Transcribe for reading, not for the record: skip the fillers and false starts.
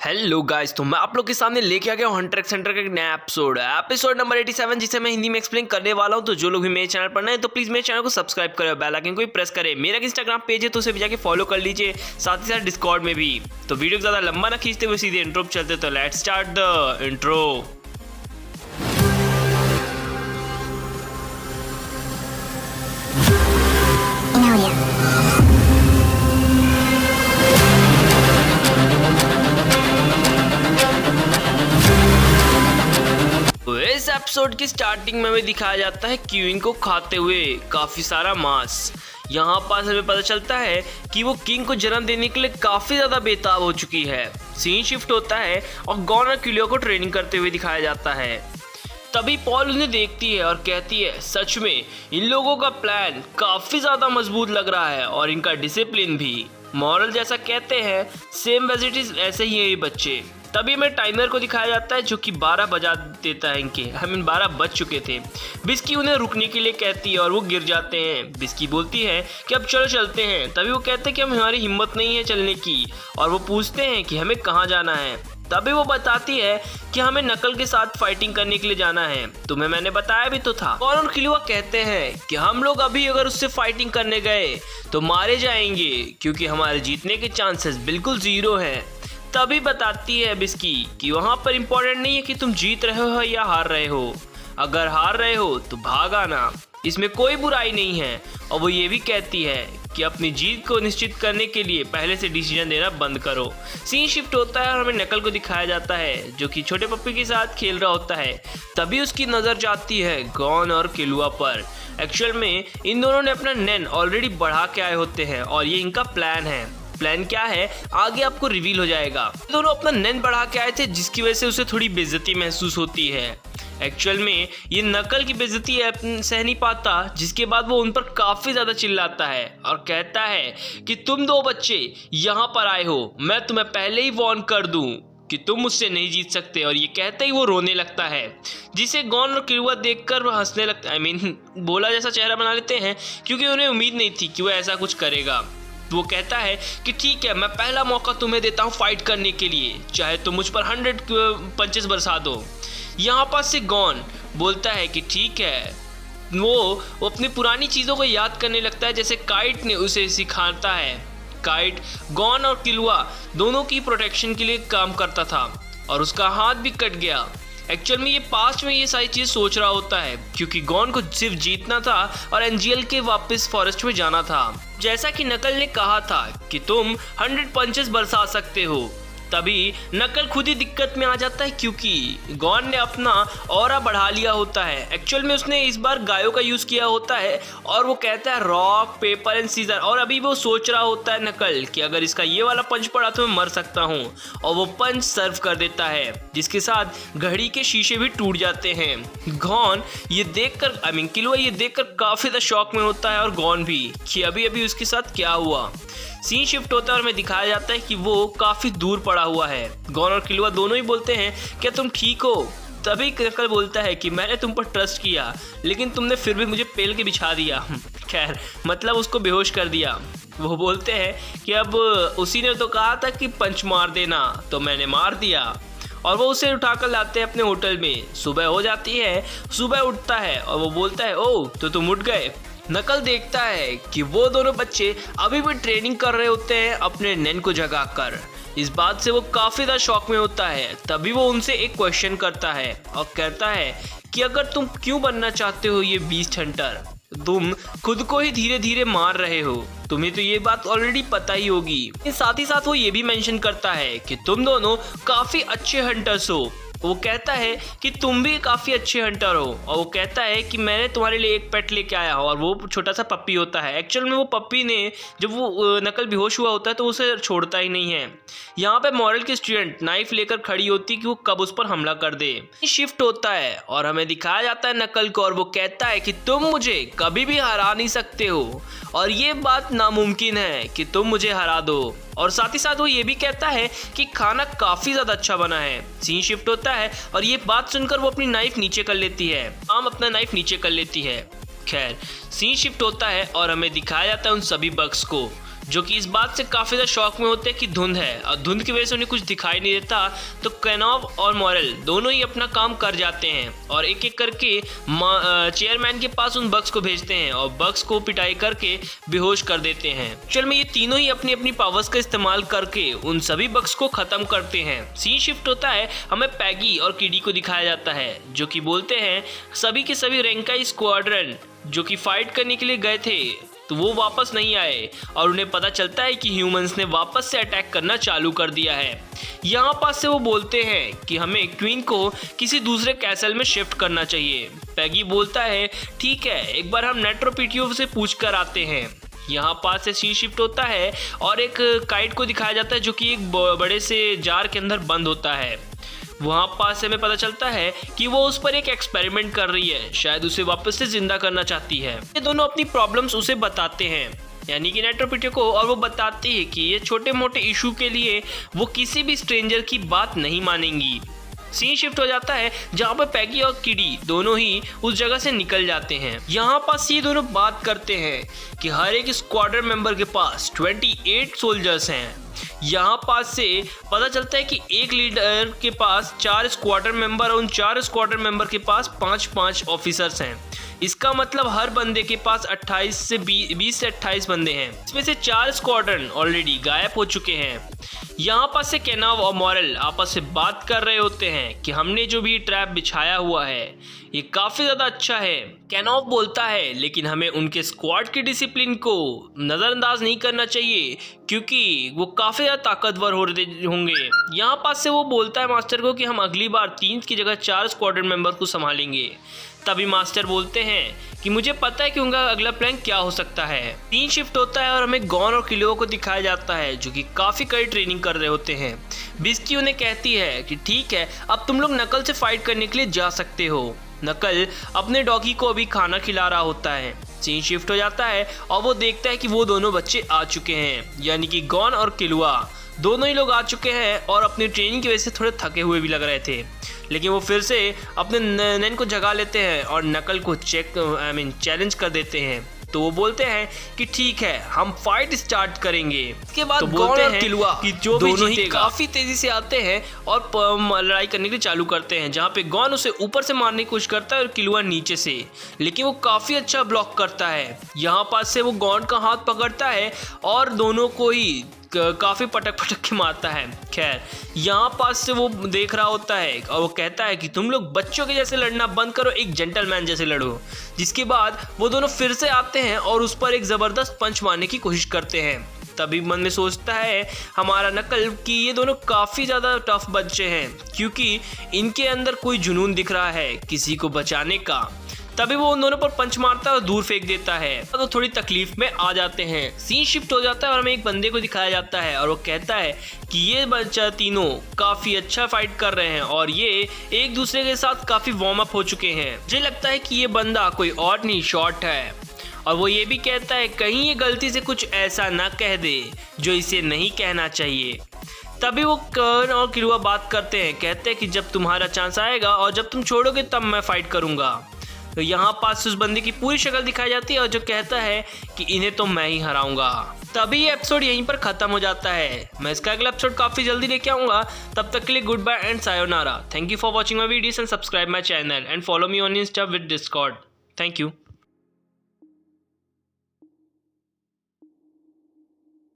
Hello guys, तो मैं आप लोग के सामने लेके आ गया हूँ हंटर एक्स हंटर का एक नया एपिसोड नंबर 87, जिसे मैं हिंदी में एक्सप्लेन करने वाला हूँ। तो जो लोग भी मेरे चैनल पर नए हैं तो प्लीज मेरे चैनल को सब्सक्राइब करें, बेल आइकन को भी प्रेस करें। मेरा इंस्टाग्राम पेज है तो उसे भी जाके फॉलो कर लीजिए, साथ ही साथ डिस्कॉर्ड में भी। तो वीडियो ज़्यादा लंबा ना खींचते हुए सीधे इंट्रो पे चलते, तो लेट्स स्टार्ट द इंट्रो। तो इस एपिसोड की स्टार्टिंग में हमें दिखाया जाता है क्वीन को खाते हुए काफी सारा मांस। यहाँ पास हमें पता चलता है कि वो किंग को जन्म देने के लिए काफी ज्यादा बेताब हो चुकी है। सीन शिफ्ट होता है और गॉन और क्लियो को ट्रेनिंग करते हुए दिखाया जाता है। तभी पॉल उन्हें देखती है और कहती है, सच में इन लोगों का प्लान काफी ज्यादा मजबूत लग रहा है और इनका डिसिप्लिन भी। मॉरल जैसा कहते हैं, सेम एज इट इज, ऐसे ही है ये बच्चे। तभी हमें टाइमर को दिखाया जाता है जो कि 12 बजा देता है इनके। 12 बज चुके थे। बिस्की उन्हें रुकने के लिए कहती है और वो गिर जाते हैं। बिस्की बोलती है कि अब चलो चलते हैं। तभी वो कहते हैं कि हमारी हिम्मत नहीं है चलने की, और वो पूछते हैं कि हमें कहाँ जाना है। तभी वो बताती है कि हमें नकल के साथ फाइटिंग करने के लिए जाना है। तुम्हें मैंने बताया भी तो था। और क्लियो कहते हैं कि हम लोग अभी अगर उससे फाइटिंग करने गए तो मारे जाएंगे, क्योंकि हमारे जीतने के चांसेस बिल्कुल 0 हैं। तभी बताती है बिस्की कि वहाँ पर इम्पोर्टेंट नहीं है कि तुम जीत रहे हो या हार रहे हो। अगर हार रहे हो तो भाग आना, इसमें कोई बुराई नहीं है। और वो ये भी कहती है कि अपनी जीत को निश्चित करने के लिए पहले से डिसीजन देना बंद करो। सीन शिफ्ट होता है और हमें नकल को दिखाया जाता है जो कि छोटे पप्पी के साथ खेल रहा होता है। तभी उसकी नज़र जाती है गॉन और किलुआ पर। एक्चुअल में इन दोनों ने अपना नैन ऑलरेडी बढ़ा के आए होते हैं और ये इनका प्लान है। प्लान क्या है आगे आपको रिवील हो जाएगा। दोनों अपना नैन बढ़ा के आए थे, जिसकी वजह से उसे थोड़ी बेइज्जती महसूस होती है। एक्चुअल में ये नकल की बेइज्जती सह नहीं पाता, जिसके बाद वो उन पर काफी ज्यादा चिल्लाता है और कहता है कि तुम 2 बच्चे यहाँ पर आए हो, मैं तुम्हें पहले ही वार्न कर दूं कि तुम मुझसे नहीं जीत सकते। और ये कहते ही वो रोने लगता है, जिसे गॉन और किलुआ देखकर वो हंसने लगता है। बोला जैसा चेहरा बना लेते हैं, क्योंकि उन्हें उम्मीद नहीं थी कि वो ऐसा कुछ करेगा। वो कहता है कि ठीक है, मैं पहला मौका तुम्हें देता हूँ फाइट करने के लिए, चाहे तुम मुझ पर 100 पंचेस बरसा दो। यहाँ पास से गॉन बोलता है कि ठीक है। वो अपनी पुरानी चीज़ों को याद करने लगता है, जैसे काइट ने उसे सिखाता है। काइट गॉन और किलुआ दोनों की प्रोटेक्शन के लिए काम करता था और उसका हाथ भी कट गया। एक्चुअल में ये पास्ट में ये सारी चीज़ सोच रहा होता है, क्योंकि गॉन को सिर्फ जीतना था और एंजियल के वापस फॉरेस्ट में जाना था। जैसा कि नकल ने कहा था कि तुम 100 पंचेस बरसा सकते हो। तभी नकल खुद ही दिक्कत में आ जाता है, क्योंकि गॉन ने अपना ऑरा बढ़ा लिया होता है। एक्चुअल में उसने इस बार गायों का यूज़ किया होता है और वो कहता है रॉक पेपर एंड सीजर। और अभी वो सोच रहा होता है नकल कि अगर इसका ये वाला पंच पड़ा तो मैं मर सकता हूँ, और वो पंच सर्व कर देता है, जिसके साथ घड़ी के शीशे भी टूट जाते हैं। गॉन ये देखकर किलुआ ये देखकर काफ़ी ज़्यादा शॉक में होता है, और गॉन भी, कि अभी अभी उसके साथ क्या हुआ। सीन शिफ्ट होता है और हमें दिखाया जाता है कि वो काफ़ी दूर पड़ा हुआ है। गॉन और किलुआ दोनों ही बोलते हैं, क्या तुम ठीक हो? तभी नकल बोलता है कि मैंने तुम पर ट्रस्ट किया, लेकिन तुमने फिर भी मुझे पेल के बिछा दिया। खैर, मतलब उसको बेहोश कर दिया। वो बोलते हैं कि अब उसी ने तो कहा था कि पंच मार देना, तो मैंने मार दिया। और वो उसे उठाकर लाते हैं अपने होटल में। सुबह हो जाती है, सुबह उठता है और वो बोलता है, ओह तो तुम उठ गए। नकल देखता है कि वो दोनों बच्चे अभी भी ट्रेनिंग कर रहे होते हैं अपने नैन को जगाकर। इस बात से वो काफ़ी ज़्यादा शॉक में होता है। तभी वो उनसे एक क्वेश्चन करता है और कहता है कि अगर तुम क्यों बनना चाहते हो ये बीस्ट हंटर, तुम खुद को ही धीरे धीरे मार रहे हो, तुम्हें तो ये बात ऑलरेडी पता ही होगी। साथ ही साथ वो ये भी मेंशन करता है कि तुम दोनों काफ़ी अच्छे हंटर्स हो। वो कहता है कि तुम भी काफ़ी अच्छे हंटर हो, और वो कहता है कि मैंने तुम्हारे लिए एक पेट लेके आया हूँ, और वो छोटा सा पप्पी होता है। एक्चुअल में वो पप्पी ने, जब वो नकल बेहोश हुआ होता है तो उसे छोड़ता ही नहीं है। यहाँ पे मॉरल की स्टूडेंट नाइफ लेकर खड़ी होती कि वो कब उस पर हमला कर दे। शिफ्ट होता है और हमें दिखाया जाता है नकल को, और वो कहता है कि तुम मुझे कभी भी हरा नहीं सकते हो, और ये बात नामुमकिन है कि तुम मुझे हरा दो। और साथ ही साथ वो ये भी कहता है कि खाना काफ़ी ज़्यादा अच्छा बना है। सीन शिफ्ट होता है और ये बात सुनकर वो अपनी नाइफ नीचे कर लेती है। आम अपना नाइफ नीचे कर लेती है। खैर, सीन शिफ्ट होता है और हमें दिखाया जाता है उन सभी बग्स को जो कि इस बात से काफ़ी ज़्यादा शौक में होते हैं कि धुंध है और धुंध की वजह से उन्हें कुछ दिखाई नहीं देता। तो केनोव और मॉरल दोनों ही अपना काम कर जाते हैं और एक एक करके चेयरमैन के पास उन बग्स को भेजते हैं और बग्स को पिटाई करके बेहोश कर देते हैं। चल में ये तीनों ही अपनी अपनी पावर्स का इस्तेमाल करके उन सभी बग्स को ख़त्म करते हैं। सीन शिफ्ट होता है, हमें पैगी और किडी को दिखाया जाता है जो कि बोलते हैं सभी के सभी रेंकाई स्क्वाड्रन जो कि फाइट करने के लिए गए थे तो वो वापस नहीं आए और उन्हें पता चलता है कि ह्यूमंस ने वापस से अटैक करना चालू कर दिया है। यहाँ पास से वो बोलते हैं कि हमें क्वीन को किसी दूसरे कैसल में शिफ्ट करना चाहिए। पैगी बोलता है ठीक है, एक बार हम नेट्रोपिटियो से पूछ कर आते हैं। यहाँ पास से सीन शिफ्ट होता है और एक काइट को दिखाया जाता है जो कि एक बड़े से जार के अंदर बंद होता है। वहाँ पास से हमें पता चलता है कि वो उस पर एक एक्सपेरिमेंट कर रही है, शायद उसे वापस से जिंदा करना चाहती है। ये दोनों अपनी प्रॉब्लम्स उसे बताते हैं, यानी कि नेट्रोपिटियो को, और वो बताती है कि ये छोटे मोटे इशू के लिए वो किसी भी स्ट्रेंजर की बात नहीं मानेंगी। सीन शिफ्ट हो जाता है जहाँ पर पैगी और किडी दोनों ही उस जगह से निकल जाते हैं। यहाँ पास ये दोनों बात करते हैं कि हर एक स्क्वाड्रन मेंबर के पास 28 सोल्जर्स हैं। यहाँ पास से पता चलता है कि एक लीडर के पास 4 स्क्वाड्रन मेंबर और उन 4 स्क्वाड्रन मेंबर के पास 5-5 ऑफिसर्स हैं। इसका मतलब हर बंदे के पास 20 से 28 बंदे हैं। इसमें से 4 स्क्वाड्रन ऑलरेडी गायब हो चुके हैं। यहाँ पास से केनोव और मॉरल आपस से बात कर रहे होते हैं कि हमने जो भी ट्रैप बिछाया हुआ है ये काफ़ी ज़्यादा अच्छा है। केनोव बोलता है लेकिन हमें उनके स्क्वाड की डिसिप्लिन को नज़रअंदाज नहीं करना चाहिए क्योंकि वो काफ़ी ज़्यादा ताकतवर होंगे। यहाँ पास से वो बोलता है मास्टर को कि हम अगली बार 3 की जगह 4 स्क्वाड्रन मेंबर को संभालेंगे। तभी मास्टर बोलते हैं कि मुझे पता है कि उनका अगला प्लान क्या हो सकता है। सीन शिफ्ट होता है और हमें गॉन और किलो को दिखाया जाता है जो कि काफ़ी कड़ी ट्रेनिंग कर रहे होते हैं। बिस्की उन्हें कहती है कि ठीक है, अब तुम लोग नकल से फाइट करने के लिए जा सकते हो। नकल अपने डॉगी को अभी खाना खिला रहा होता है। सीन शिफ्ट हो जाता है और वो देखता है कि वो दोनों बच्चे आ चुके हैं, यानी कि गॉन और किलुआ दोनों ही लोग आ चुके हैं और अपनी ट्रेनिंग की वजह से थोड़े थके हुए भी लग रहे थे। लेकिन वो फिर से अपने नैन को जगा लेते हैं और नकल को चैलेंज कर देते हैं। तो वो बोलते हैं कि ठीक है, हम फाइट स्टार्ट करेंगे। इसके बाद तो बोलते हैं किलुआ कि जो दोनों ही काफ़ी तेज़ी से आते हैं और लड़ाई करने के लिए चालू करते हैं, जहाँ पे गॉन उसे ऊपर से मारने की कोशिश करता है और किलुआ नीचे से, लेकिन वो काफ़ी अच्छा ब्लॉक करता है। यहाँ पास से वो गॉन का हाथ पकड़ता है और दोनों को ही काफ़ी पटक के मारता है। खैर, यहाँ पास से वो देख रहा होता है और वो कहता है कि तुम लोग बच्चों के जैसे लड़ना बंद करो, एक जेंटलमैन जैसे लड़ो। जिसके बाद वो दोनों फिर से आते हैं और उस पर एक ज़बरदस्त पंच मारने की कोशिश करते हैं। तभी मन में सोचता है हमारा नकल कि ये दोनों काफ़ी ज़्यादा टफ बच्चे हैं क्योंकि इनके अंदर कोई जुनून दिख रहा है किसी को बचाने का। तभी वो उन दोनों पर पंच मारता है और दूर फेंक देता है तो थोड़ी तकलीफ में आ जाते हैं। सीन शिफ्ट हो जाता है और हमें एक बंदे को दिखाया जाता है और वो कहता है कि ये बच्चा तीनों काफ़ी अच्छा फाइट कर रहे हैं और ये एक दूसरे के साथ काफ़ी वार्म अप हो चुके हैं। मुझे लगता है कि ये बंदा कोई और नहीं, शॉर्ट है। और वो ये भी कहता है कहीं ये गलती से कुछ ऐसा ना कह दे जो इसे नहीं कहना चाहिए। तभी वो कर्न और किलुआ बात करते हैं, कहते हैं कि जब तुम्हारा चांस आएगा और जब तुम छोड़ोगे तब मैं फाइट करूँगा। तो यहाँ पास उस बंदे की पूरी शक्ल दिखाई जाती है और जो कहता है कि इन्हें तो मैं ही हराऊंगा। तभी ये एपिसोड यहीं पर ख़त्म हो जाता है। मैं इसका अगला एपिसोड काफ़ी जल्दी लेके आऊँगा। तब तक के लिए good bye and sayonara. Thank you for watching my videos and subscribe my channel and follow me on insta with discord. Thank you.